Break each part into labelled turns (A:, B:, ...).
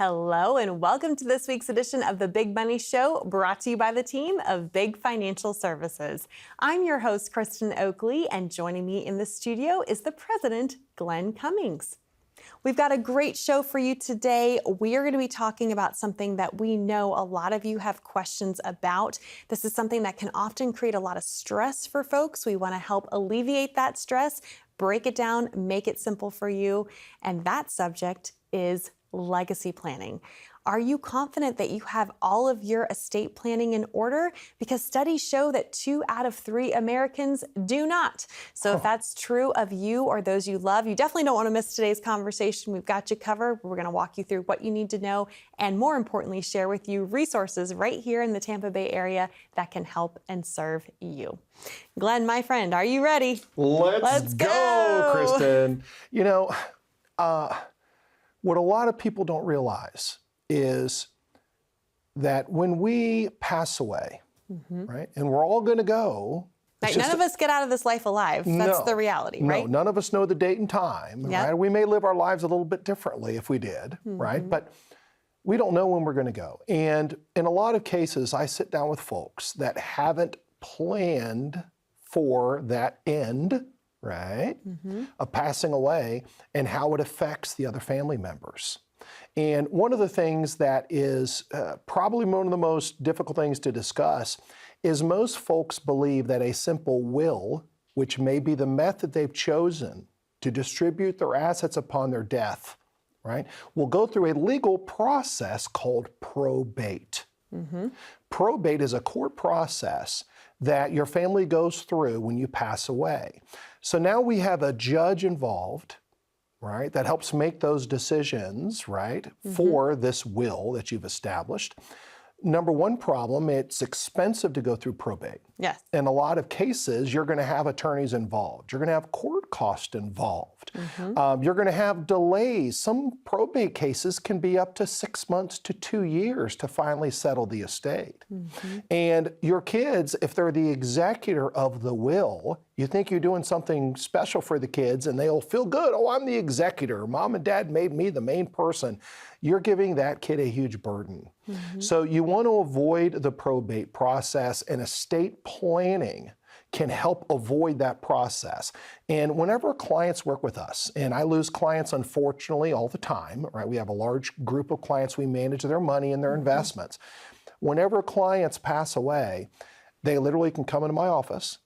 A: Hello and welcome to this week's edition of The Big Money Show, brought to you by the team of Big Financial Services. I'm your host, Kristen Oakley, and joining me in the studio is the president, Glenn Cummings. We've got a great show for you today. We are going to be talking about something that we know a lot of you have questions about. This is something that can often create a lot of stress for folks. We want to help alleviate that stress, break it down, make it simple for you. And that subject is legacy planning. Are you confident that you have all of your estate planning in order? Because studies show that 2 out of 3 Americans do not. So if that's true of you or those you love, you definitely don't want to miss today's conversation. We've got you covered. We're going to walk you through what you need to know and, more importantly, share with you resources right here in the Tampa Bay area that can help and serve you. Glenn, my friend, are you ready?
B: Let's go, Kristen. You know, what a lot of people don't realize is that when we pass away, right, and we're all going to go.
A: Right, none of us get out of this life alive. That's the reality, right?
B: No, none of us know the date and time, right? We may live our lives a little bit differently if we did, right? But we don't know when we're going to go. And in a lot of cases, I sit down with folks that haven't planned for that end, right, of passing away and how it affects the other family members. And one of the things that is probably one of the most difficult things to discuss is most folks believe that a simple will, which may be the method they've chosen to distribute their assets upon their death, right, will go through a legal process called probate. Probate is a court process that your family goes through when you pass away. So now we have a judge involved, right, that helps make those decisions, right, for this will that you've established. Number one problem, it's expensive to go through probate.
A: Yes.
B: In a lot of cases, you're going to have attorneys involved. You're going to have court costs involved. You're going to have delays. Some probate cases can be up to 6 months to 2 years to finally settle the estate. And your kids, if they're the executor of the will, you think you're doing something special for the kids and they'll feel good. Oh, I'm the executor. Mom and dad made me the main person. You're giving that kid a huge burden. So you want to avoid the probate process, and estate planning can help avoid that process. And whenever clients work with us, and I lose clients unfortunately all the time, right? We have a large group of clients, we manage their money and their investments. Whenever clients pass away, they literally can come into my office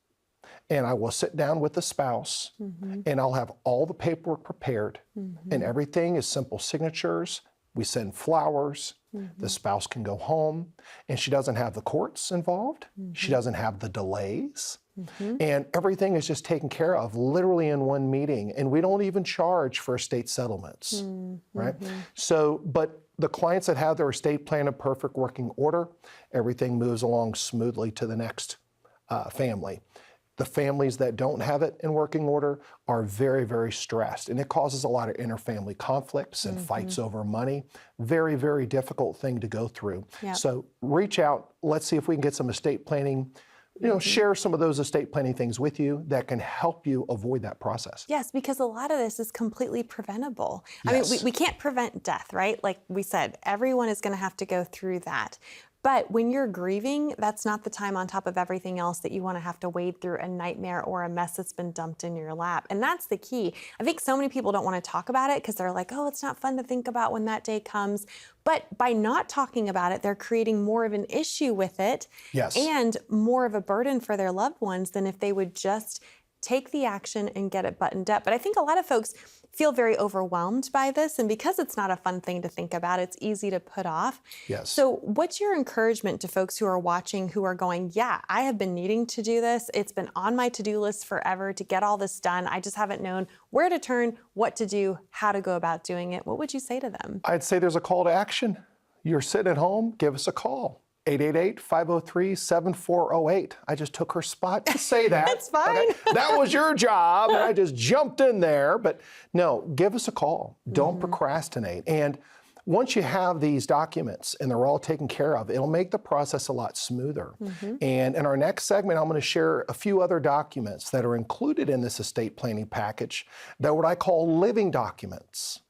B: and I will sit down with the spouse and I'll have all the paperwork prepared and everything is simple signatures. We send flowers, the spouse can go home, and she doesn't have the courts involved, she doesn't have the delays, and everything is just taken care of literally in one meeting, and we don't even charge for estate settlements, right? So, but the clients that have their estate plan in perfect working order, everything moves along smoothly to the next family. The families that don't have it in working order are very, very stressed, and it causes a lot of interfamily conflicts and fights over money. Very, very difficult thing to go through. So reach out. Let's see if we can get some estate planning, you know, share some of those estate planning things with you that can help you avoid that process.
A: Yes, because a lot of this is completely preventable. I mean, we can't prevent death, right? Like we said, everyone is going to have to go through that. But when you're grieving, that's not the time on top of everything else that you want to have to wade through a nightmare or a mess that's been dumped in your lap. And that's the key. I think so many people don't want to talk about it because they're like, oh, it's not fun to think about when that day comes. But by not talking about it, they're creating more of an issue with it and more of a burden for their loved ones than if they would just take the action and get it buttoned up. But I think a lot of folks feel very overwhelmed by this, and because it's not a fun thing to think about, it's easy to put off. So what's your encouragement to folks who are watching who are going, yeah, I have been needing to do this. It's been on my to-do list forever to get all this done. I just haven't known where to turn, what to do, how to go about doing it. What would you say to them?
B: I'd say there's a call to action. You're sitting at home, give us a call. 888-503-7408. I just took her spot to say that.
A: That's fine.
B: That was your job, and I just jumped in there. But no, give us a call. Don't procrastinate. And once you have these documents and they're all taken care of, it'll make the process a lot smoother. And in our next segment, I'm going to share a few other documents that are included in this estate planning package that what I call living documents.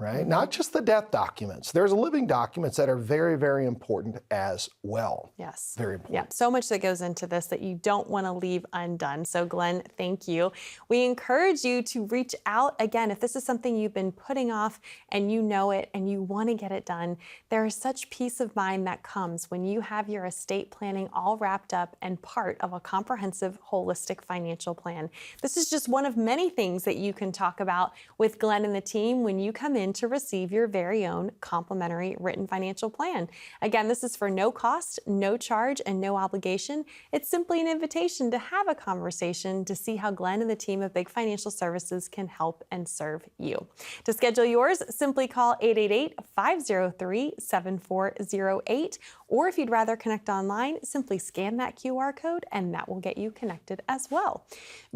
B: right? Not just the death documents. There's living documents that are very, very important as well.
A: Yes.
B: Very important.
A: Yeah, so much that goes into this that you don't want to leave undone. So Glenn, thank you. We encourage you to reach out. Again, if this is something you've been putting off and you know it and you want to get it done, there is such peace of mind that comes when you have your estate planning all wrapped up and part of a comprehensive, holistic financial plan. This is just one of many things that you can talk about with Glenn and the team when you come in to receive your very own complimentary written financial plan. Again, this is for no cost, no charge, and no obligation. It's simply an invitation to have a conversation to see how Glenn and the team of Big Financial Services can help and serve you. To schedule yours, simply call 888-503-7408, or if you'd rather connect online, simply scan that QR code and that will get you connected as well.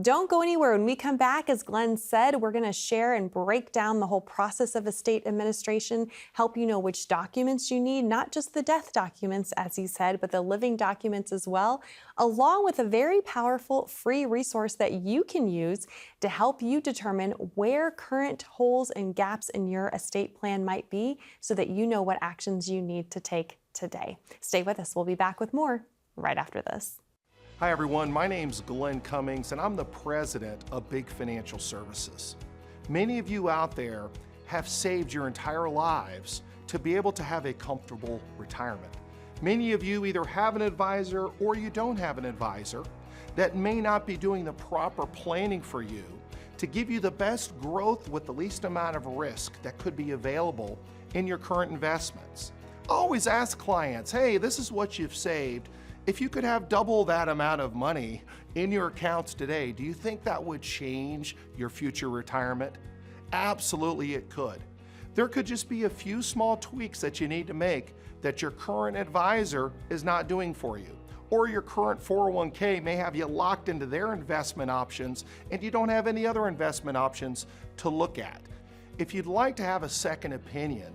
A: Don't go anywhere. When we come back, as Glenn said, we're going to share and break down the whole process of estate administration, help you know which documents you need, not just the death documents, as he said, but the living documents as well, along with a very powerful free resource that you can use to help you determine where current holes and gaps in your estate plan might be so that you know what actions you need to take today. Stay with us. We'll be back with more right after this.
B: Hi everyone, my name's Glenn Cummings and I'm the president of Big Financial Services. Many of you out there have saved your entire lives to be able to have a comfortable retirement. Many of you either have an advisor or you don't have an advisor that may not be doing the proper planning for you to give you the best growth with the least amount of risk that could be available in your current investments. I always ask clients, hey, this is what you've saved. If you could have double that amount of money in your accounts today, do you think that would change your future retirement? Absolutely it could. There could just be a few small tweaks that you need to make that your current advisor is not doing for you. Or your current 401k may have you locked into their investment options and you don't have any other investment options to look at. If you'd like to have a second opinion,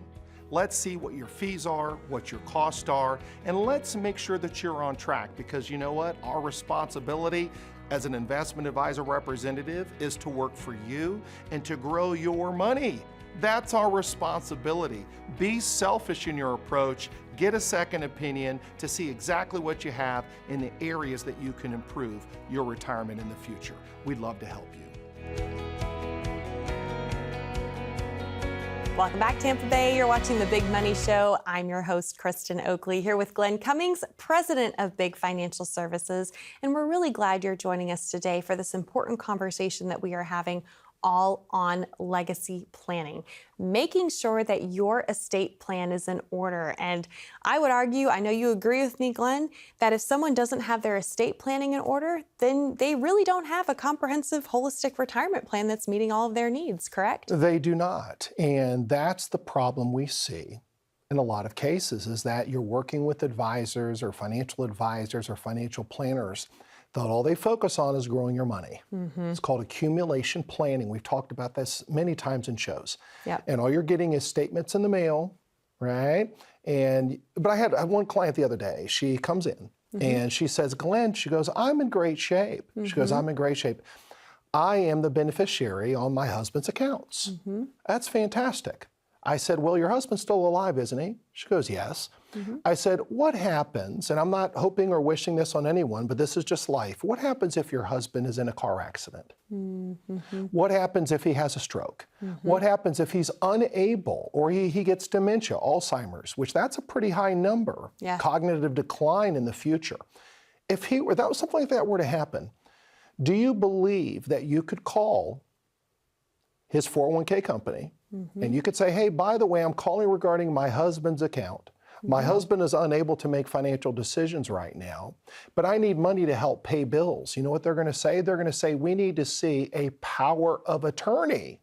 B: let's see what your fees are, what your costs are, and let's make sure that you're on track, because you know what? Our responsibility as an investment advisor representative is to work for you and to grow your money. That's our responsibility. Be selfish in your approach. Get a second opinion to see exactly what you have in the areas that you can improve your retirement in the future. We'd love to help you.
A: Welcome back, Tampa Bay. You're watching The Big Money Show. I'm your host, Kristen Oakley, here with Glenn Cummings, president of Big Financial Services. And we're really glad you're joining us today for this important conversation that we are having all on legacy planning, making sure that your estate plan is in order. And I would argue, I know you agree with me, Glenn, that if someone doesn't have their estate planning in order, then they really don't have a comprehensive, holistic retirement plan that's meeting all of their needs, correct?
B: They do not. And that's the problem we see in a lot of cases, is that you're working with advisors or financial planners that all they focus on is growing your money. It's called accumulation planning. We've talked about this many times in shows.
A: Yep.
B: And all you're getting is statements in the mail, right? But I had one client the other day. She comes in and she says, Glenn, she goes, I'm in great shape. She goes, I'm in great shape. I am the beneficiary on my husband's accounts. That's fantastic. I said, well, your husband's still alive, isn't he? She goes, yes. I said, what happens, and I'm not hoping or wishing this on anyone, but this is just life. What happens if your husband is in a car accident? What happens if he has a stroke? What happens if he's unable, or he gets dementia, Alzheimer's, which that's a pretty high number, cognitive decline in the future. If something like that were to happen, do you believe that you could call his 401k company and you could say, hey, by the way, I'm calling regarding my husband's account. My husband is unable to make financial decisions right now, but I need money to help pay bills. You know what they're going to say? They're going to say, we need to see a power of attorney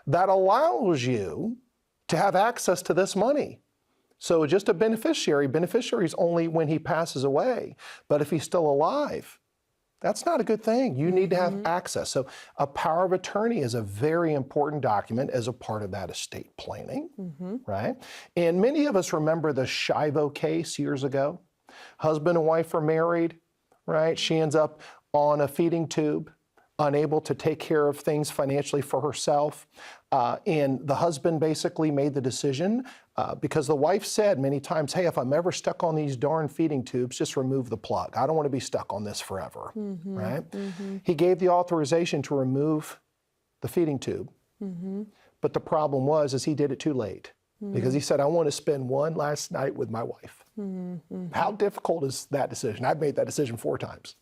B: that allows you to have access to this money. So just a beneficiary is only when he passes away. But if he's still alive, that's not a good thing. You need to have access. So a power of attorney is a very important document as a part of that estate planning, right? And many of us remember the Shivo case years ago. Husband and wife are married, right? She ends up on a feeding tube. unable to take care of things financially for herself. And the husband basically made the decision because the wife said many times, hey, if I'm ever stuck on these darn feeding tubes, just remove the plug. I don't want to be stuck on this forever, right? He gave the authorization to remove the feeding tube. But the problem was he did it too late because he said, I want to spend one last night with my wife. How difficult is that decision? I've made that decision 4 times.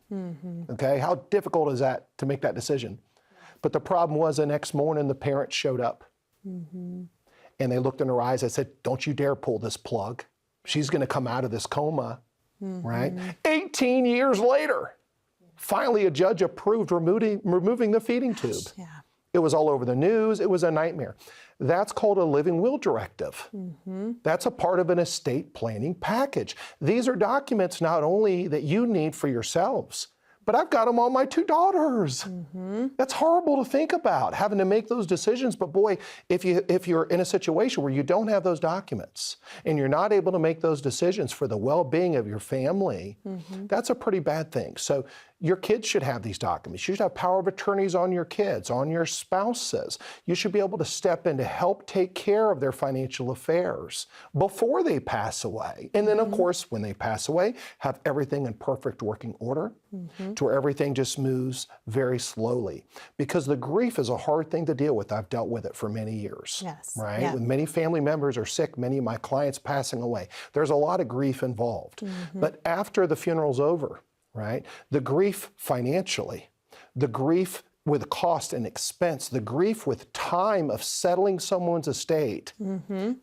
B: Okay, how difficult is that to make that decision? But the problem was the next morning the parents showed up and they looked in her eyes and said, don't you dare pull this plug. She's going to come out of this coma, right? 18 years later, finally a judge approved removing the feeding tube.
A: Yeah.
B: It was all over the news. It was a nightmare. That's called a living will directive. That's a part of an estate planning package. These are documents not only that you need for yourselves, but I've got them on my 2 daughters. That's horrible to think about, having to make those decisions. But boy, if you're in a situation where you don't have those documents and you're not able to make those decisions for the well-being of your family, that's a pretty bad thing. So your kids should have these documents. You should have power of attorneys on your kids, on your spouses. You should be able to step in to help take care of their financial affairs before they pass away. And then, of course, when they pass away, have everything in perfect working order to where everything just moves very slowly. Because the grief is a hard thing to deal with. I've dealt with it for many years, right?
A: Yeah.
B: When many family members are sick, many of my clients passing away, there's a lot of grief involved. But after the funeral's over, right? The grief financially, the grief with cost and expense, the grief with time of settling someone's estate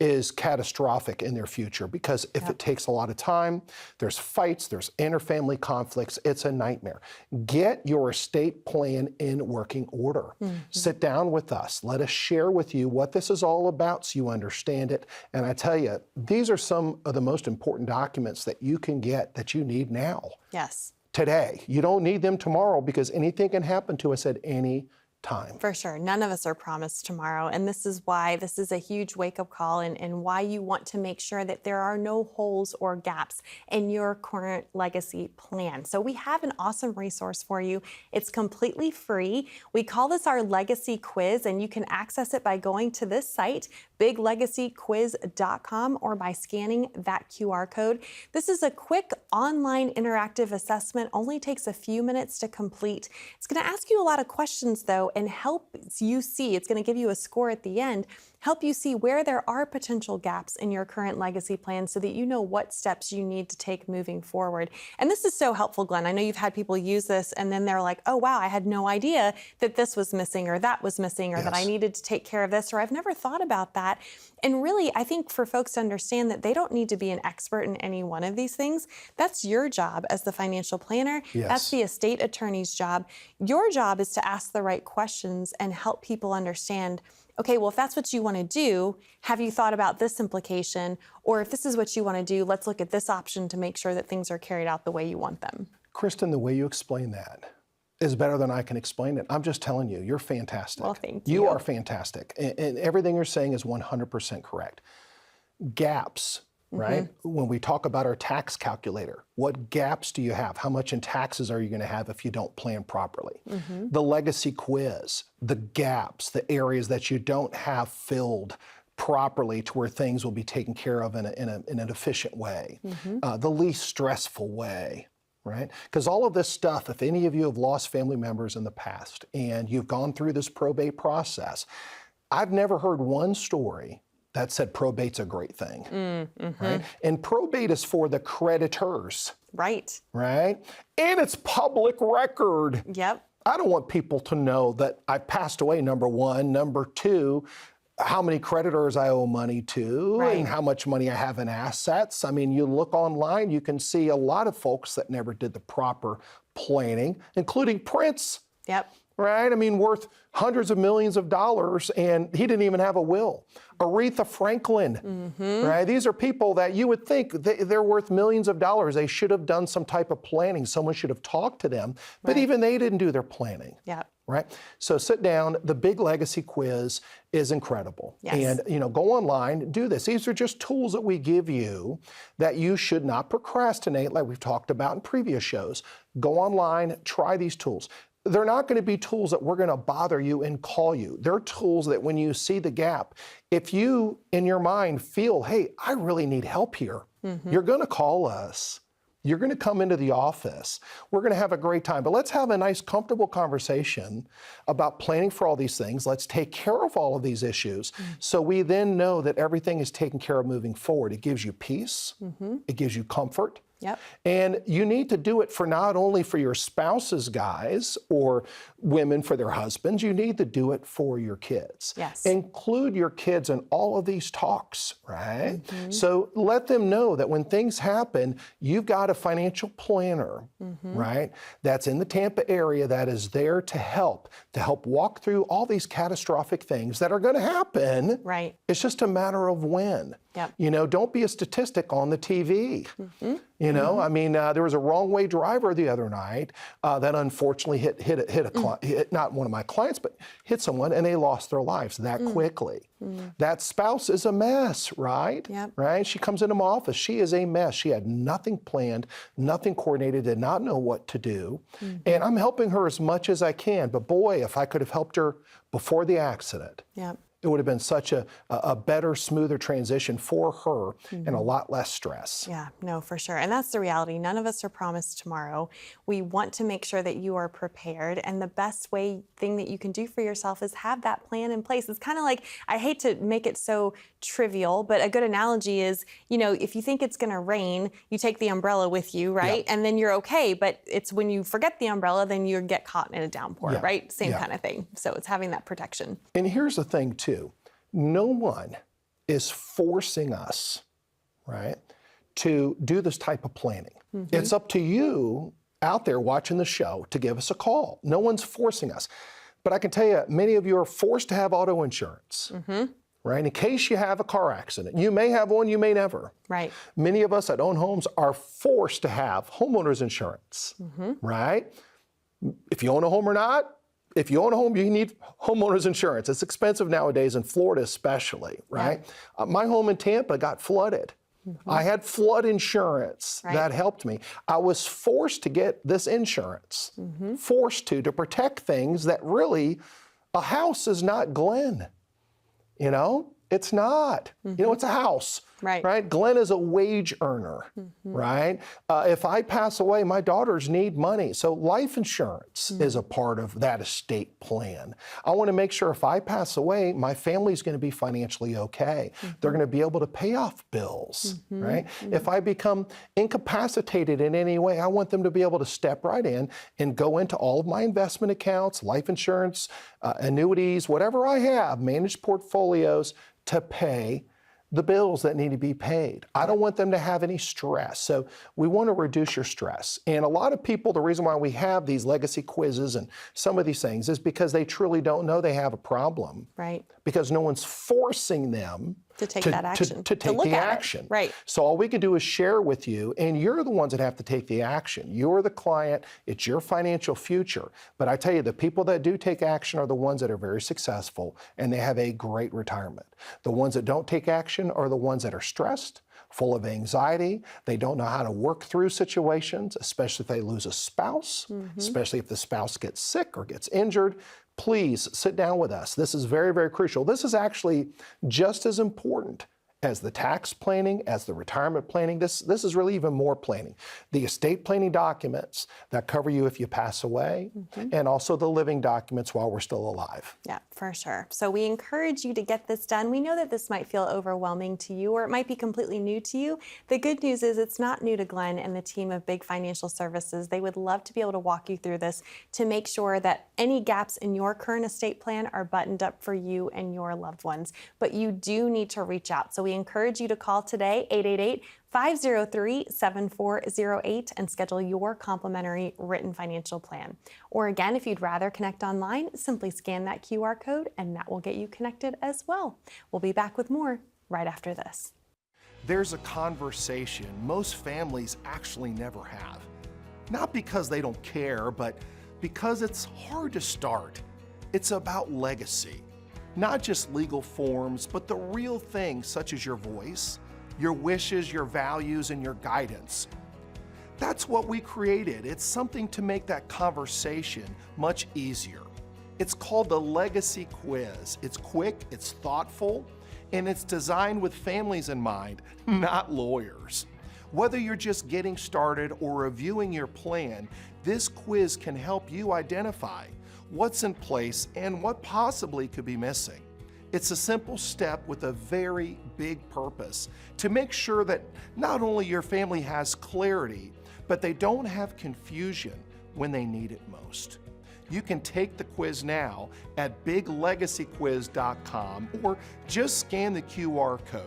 B: is catastrophic in their future because if it takes a lot of time, there's fights, there's interfamily conflicts, it's a nightmare. Get your estate plan in working order. Sit down with us. Let us share with you what this is all about so you understand it. And I tell you, these are some of the most important documents that you can get that you need now.
A: Yes.
B: Today. You don't need them tomorrow because anything can happen to us at any time.
A: For sure. None of us are promised tomorrow. And this is why this is a huge wake-up call and why you want to make sure that there are no holes or gaps in your current legacy plan. So we have an awesome resource for you. It's completely free. We call this our legacy quiz, and you can access it by going to this site, biglegacyquiz.com, or by scanning that QR code. This is a quick online interactive assessment, only takes a few minutes to complete. It's going to ask you a lot of questions though, and help you see, it's going to give you a score at the end, help you see where there are potential gaps in your current legacy plan so that you know what steps you need to take moving forward. And this is so helpful, Glenn. I know you've had people use this and then they're like, oh wow, I had no idea that this was missing or that was missing or that I needed to take care of this or I've never thought about that. And really, I think for folks to understand that they don't need to be an expert in any one of these things. That's your job as the financial planner. That's the estate attorney's job. Your job is to ask the right questions and help people understand, okay, well, if that's what you want to do, have you thought about this implication? Or if this is what you want to do, let's look at this option to make sure that things are carried out the way you want them.
B: Kristen, the way you explain that is better than I can explain it. I'm just telling you, you're fantastic.
A: Well, thank you.
B: You are fantastic. And everything you're saying is 100% correct. Gaps, right? When we talk about our tax calculator, what gaps do you have? How much in taxes are you going to have if you don't plan properly? The legacy quiz, the gaps, the areas that you don't have filled properly to where things will be taken care of in an efficient way, the least stressful way. Right? Because all of this stuff, if any of you have lost family members in the past and you've gone through this probate process, I've never heard one story that said probate's a great thing, right? And probate is for the creditors.
A: Right.
B: Right? And it's public record.
A: Yep.
B: I don't want people to know that I passed away, number one. Number two, how many creditors I owe money to and how much money I have in assets. I mean, you look online, you can see a lot of folks that never did the proper planning, including Prince.
A: Yep.
B: Right? I mean, worth hundreds of millions of dollars, and he didn't even have a will. Aretha Franklin, right? These are people that you would think they're worth millions of dollars. They should have done some type of planning. Someone should have talked to them, but even they didn't do their planning.
A: Yep.
B: Right? So sit down. The Big Legacy Quiz is incredible.
A: Yes.
B: And, go online, do this. These are just tools that we give you that you should not procrastinate like we've talked about in previous shows. Go online, try these tools. they're not going to be tools that we're going to bother you and call you. They're tools that when you see the gap, if you in your mind feel, hey, I really need help here, you're going to call us. You're going to come into the office. We're going to have a great time. But let's have a nice, comfortable conversation about planning for all these things. Let's take care of all of these issues so we then know that everything is taken care of moving forward. It gives you peace. It gives you comfort.
A: Yep.
B: And you need to do it for not only for your spouses, guys, or women for their husbands, you need to do it for your kids.
A: Yes.
B: Include your kids in all of these talks, right? So let them know that when things happen, you've got a financial planner, right? That's in the Tampa area that is there to help walk through all these catastrophic things that are going to happen.
A: Right.
B: It's just a matter of when.
A: Yep.
B: You know, don't be a statistic on the TV. You know, I mean, there was a wrong way driver the other night that unfortunately hit not one of my clients, but hit someone, and they lost their lives that quickly. That spouse is a mess, right?
A: Yep.
B: Right? She comes into my office. She is a mess. She had nothing planned, nothing coordinated, did not know what to do. And I'm helping her as much as I can. But boy, if I could have helped her before the accident,
A: Yep.
B: it would have been such a better, smoother transition for her and a lot less stress.
A: Yeah, no, for sure. And that's the reality. None of us are promised tomorrow. We want to make sure that you are prepared. And the best thing that you can do for yourself is have that plan in place. It's kind of like, I hate to make it so trivial, but a good analogy is, you know, if you think it's going to rain, you take the umbrella with you, right?
B: Yeah.
A: And then you're okay. But it's when you forget the umbrella, then you get caught in a downpour, right? Same kind of thing. So it's having that protection.
B: And here's the thing, too. No one is forcing us, right, to do this type of planning. It's up to you out there watching the show to give us a call. No one's forcing us. But I can tell you, many of you are forced to have auto insurance, right? In case you have a car accident. You may have one, you may never.
A: Right.
B: Many of us that own homes are forced to have homeowners insurance, right? If you own a home or not, if you own a home, you need homeowners insurance. It's expensive nowadays in Florida especially, right? My home in Tampa got flooded. I had flood insurance that helped me. I was forced to get this insurance, forced to protect things that really, a house is not Glenn, you know? It's not. You know, it's a house, right? Glenn is a wage earner, right? If I pass away, my daughters need money. So life insurance is a part of that estate plan. I want to make sure if I pass away, my family's going to be financially okay. They're going to be able to pay off bills, right? If I become incapacitated in any way, I want them to be able to step right in and go into all of my investment accounts, life insurance, annuities, whatever I have, managed portfolios, to pay the bills that need to be paid. I don't want them to have any stress. So we want to reduce your stress. And a lot of people, the reason why we have these legacy quizzes and some of these things is because they truly don't know they have a problem.
A: Right.
B: Because no one's forcing them
A: to take that action.
B: To take the action.
A: Right.
B: So all we can do is share with you, and you're the ones that have to take the action. You're the client. It's your financial future. But I tell you, the people that do take action are the ones that are very successful, and they have a great retirement. The ones that don't take action are the ones that are stressed, full of anxiety. They don't know how to work through situations, especially if they lose a spouse, especially if the spouse gets sick or gets injured. Please sit down with us. This is very, very crucial. This is actually just as important as the tax planning, as the retirement planning. This is really even more planning. The estate planning documents that cover you if you pass away, and also the living documents while we're still alive.
A: Yeah, for sure. So we encourage you to get this done. We know that this might feel overwhelming to you, or it might be completely new to you. The good news is it's not new to Glenn and the team of Big Financial Services. They would love to be able to walk you through this to make sure that any gaps in your current estate plan are buttoned up for you and your loved ones. But you do need to reach out. So we encourage you to call today, 888-503-7408, and schedule your complimentary written financial plan. Or again, if you'd rather connect online, simply scan that QR code and that will get you connected as well. We'll be back with more right after this.
B: There's a conversation most families actually never have. Not because they don't care, but because it's hard to start. It's about legacy. Not just legal forms, but the real things such as your voice, your wishes, your values, and your guidance. That's what we created. It's something to make that conversation much easier. It's called the Legacy Quiz. It's quick, it's thoughtful, and it's designed with families in mind, not lawyers. Whether you're just getting started or reviewing your plan, this quiz can help you identify what's in place and what possibly could be missing. It's a simple step with a very big purpose to make sure that not only your family has clarity, but they don't have confusion when they need it most. You can take the quiz now at biglegacyquiz.com or just scan the QR code.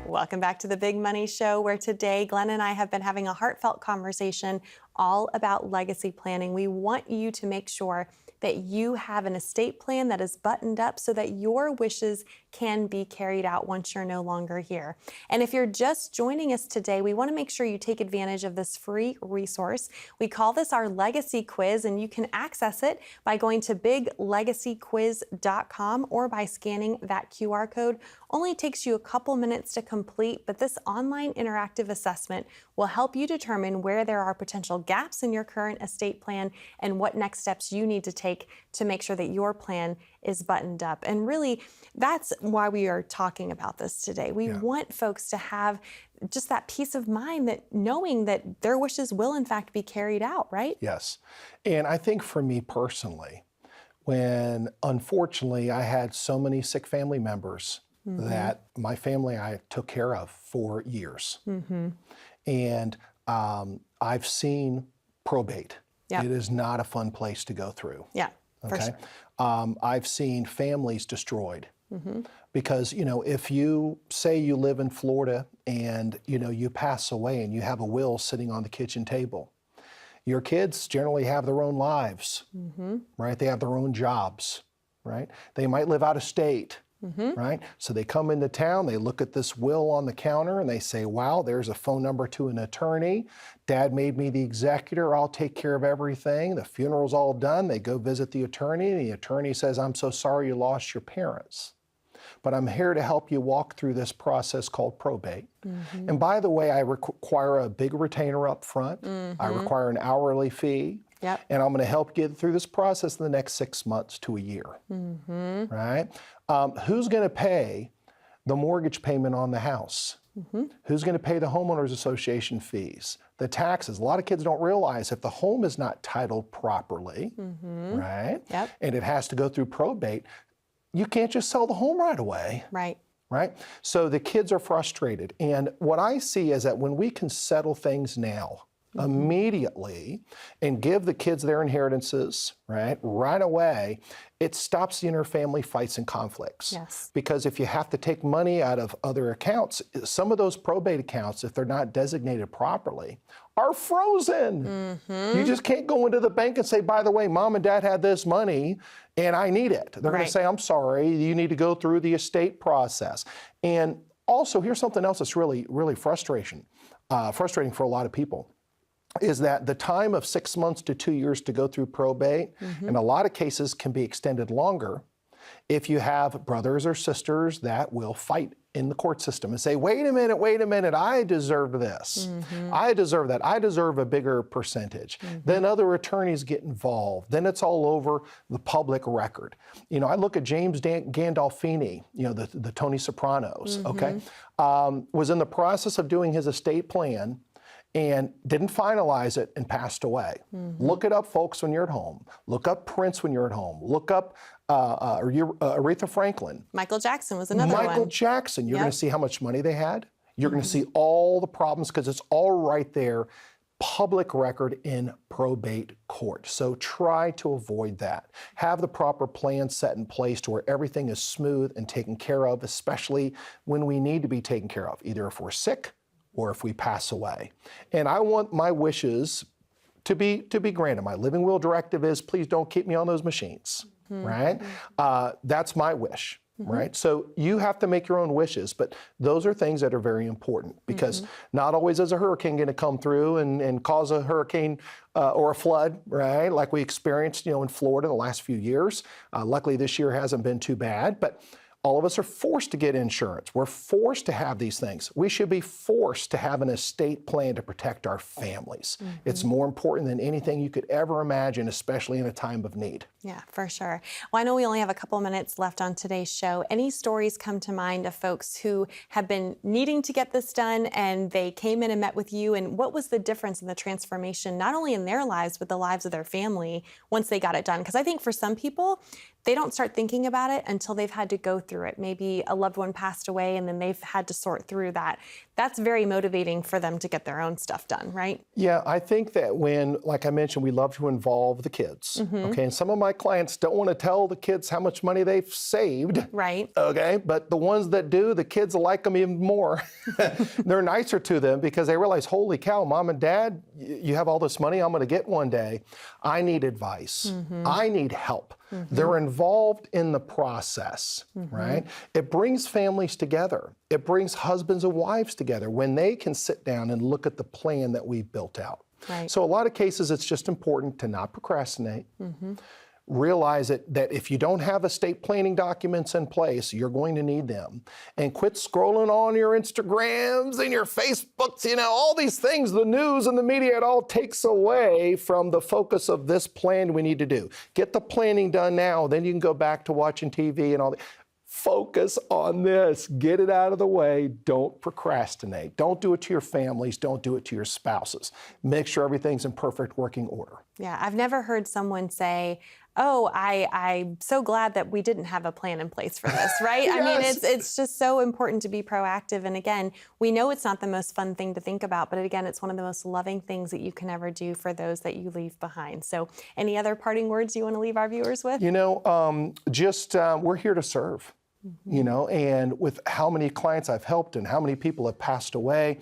A: Welcome back to the Big Money Show, where today Glenn and I have been having a heartfelt conversation all about legacy planning. We want you to make sure that you have an estate plan that is buttoned up so that your wishes can be carried out once you're no longer here. And if you're just joining us today, we want to make sure you take advantage of this free resource. We call this our Legacy Quiz, and you can access it by going to biglegacyquiz.com or by scanning that QR code. Only takes you a couple minutes to complete, but this online interactive assessment will help you determine where there are potential gaps in your current estate plan and what next steps you need to take to make sure that your plan is buttoned up. And really, that's why we are talking about this today. We want folks to have just that peace of mind, that knowing that their wishes will in fact be carried out, right?
B: Yes. And I think for me personally, when unfortunately I had so many sick family members that my family I took care of for years. And I've seen probate.
A: Yep.
B: It is not a fun place to go through.
A: Yeah, for
B: Okay.
A: sure.
B: I've seen families destroyed because, you know, if you say you live in Florida and, you know, you pass away and you have a will sitting on the kitchen table, your kids generally have their own lives, right? They have their own jobs, right? They might live out of state. Right? So they come into town, they look at this will on the counter and they say, wow, there's a phone number to an attorney. Dad made me the executor. I'll take care of everything. The funeral's all done. They go visit the attorney. The attorney says, I'm so sorry you lost your parents, but I'm here to help you walk through this process called probate. And by the way, I require a big retainer up front. I require an hourly fee.
A: Yep.
B: And I'm going to help get through this process in the next 6 months to a year. Right? Who's going to pay the mortgage payment on the house? Who's going to pay the homeowners association fees, the taxes? A lot of kids don't realize if the home is not titled properly, right?
A: Yep.
B: And it has to go through probate, you can't just sell the home right away.
A: Right.
B: Right? So the kids are frustrated. And what I see is that when we can settle things now, immediately, and give the kids their inheritances, right away, it stops the interfamily fights and conflicts.
A: Yes.
B: Because if you have to take money out of other accounts, some of those probate accounts, if they're not designated properly, are frozen. You just can't go into the bank and say, by the way, mom and dad had this money and I need it. They're going to say, I'm sorry, you need to go through the estate process. And also, here's something else that's really, really frustrating for a lot of people, is that the time of 6 months to 2 years to go through probate, in a lot of cases can be extended longer if you have brothers or sisters that will fight in the court system and say, wait a minute, I deserve this. I deserve that. I deserve a bigger percentage. Then other attorneys get involved. Then it's all over the public record. You know, I look at James Gandolfini, you know, the Tony Sopranos, okay, was in the process of doing his estate plan and didn't finalize it and passed away. Look it up, folks, when you're at home. Look up Prince when you're at home. Look up Aretha Franklin.
A: Michael Jackson was another one.
B: Michael Jackson. You're going to see how much money they had. You're going to see all the problems because it's all right there, public record in probate court. So try to avoid that. Have the proper plan set in place to where everything is smooth and taken care of, especially when we need to be taken care of, either if we're sick or if we pass away. And I want my wishes to be granted. My living will directive is, please don't keep me on those machines, right? That's my wish, right? So you have to make your own wishes, but those are things that are very important because not always is a hurricane going to come through and cause a hurricane or a flood, right? Like we experienced, you know, in Florida in the last few years. Luckily this year hasn't been too bad, but All of us are forced to get insurance. We're forced to have these things. We should be forced to have an estate plan to protect our families. It's more important than anything you could ever imagine, especially in a time of need.
A: Yeah, for sure. Well, I know we only have a couple minutes left on today's show. Any stories come to mind of folks who have been needing to get this done and they came in and met with you? And what was the difference in the transformation, not only in their lives, but the lives of their family once they got it done? Because I think for some people, they don't start thinking about it until they've had to go through it. Maybe a loved one passed away and then they've had to sort through that. That's very motivating for them to get their own stuff done, right?
B: Yeah, I think that when, like I mentioned, we love to involve the kids. Okay, and some of my clients don't want to tell the kids how much money they've saved.
A: Right.
B: Okay, but the ones that do, the kids like them even more. They're nicer to them because they realize, holy cow, mom and dad, you have all this money I'm going to get one day. I need advice. I need help. They're involved in the process, right? It brings families together. It brings husbands and wives together when they can sit down and look at the plan that we've built out.
A: Right.
B: So a lot of cases, it's just important to not procrastinate. Realize that if you don't have estate planning documents in place, you're going to need them. And quit scrolling on your Instagrams and your Facebooks, all these things, the news and the media, it all takes away from the focus of this plan we need to do. Get the planning done now, then you can go back to watching TV and all that. Focus on this. Get it out of the way. Don't procrastinate. Don't do it to your families. Don't do it to your spouses. Make sure everything's in perfect working order.
A: Yeah, I've never heard someone say, oh, I'm so glad that we didn't have a plan in place for this, right?
B: Yes.
A: I mean, it's just so important to be proactive. And again, we know it's not the most fun thing to think about, but again, it's one of the most loving things that you can ever do for those that you leave behind. So any other parting words you want to leave our viewers with?
B: We're here to serve. And with how many clients I've helped and how many people have passed away,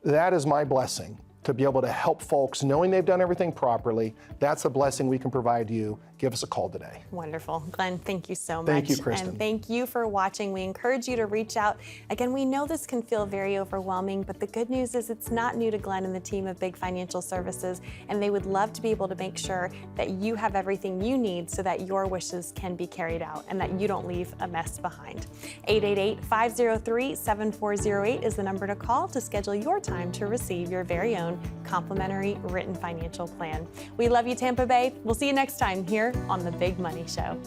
B: that is my blessing, to be able to help folks knowing they've done everything properly. That's a blessing we can provide you. Give us a call today.
A: Wonderful. Glenn, thank you so much.
B: Thank you, Kristen.
A: And thank you for watching. We encourage you to reach out. Again, we know this can feel very overwhelming, but the good news is it's not new to Glenn and the team of Big Financial Services, and they would love to be able to make sure that you have everything you need so that your wishes can be carried out and that you don't leave a mess behind. 888-503-7408 is the number to call to schedule your time to receive your very own complimentary written financial plan. We love you, Tampa Bay. We'll see you next time here on The Big Money Show.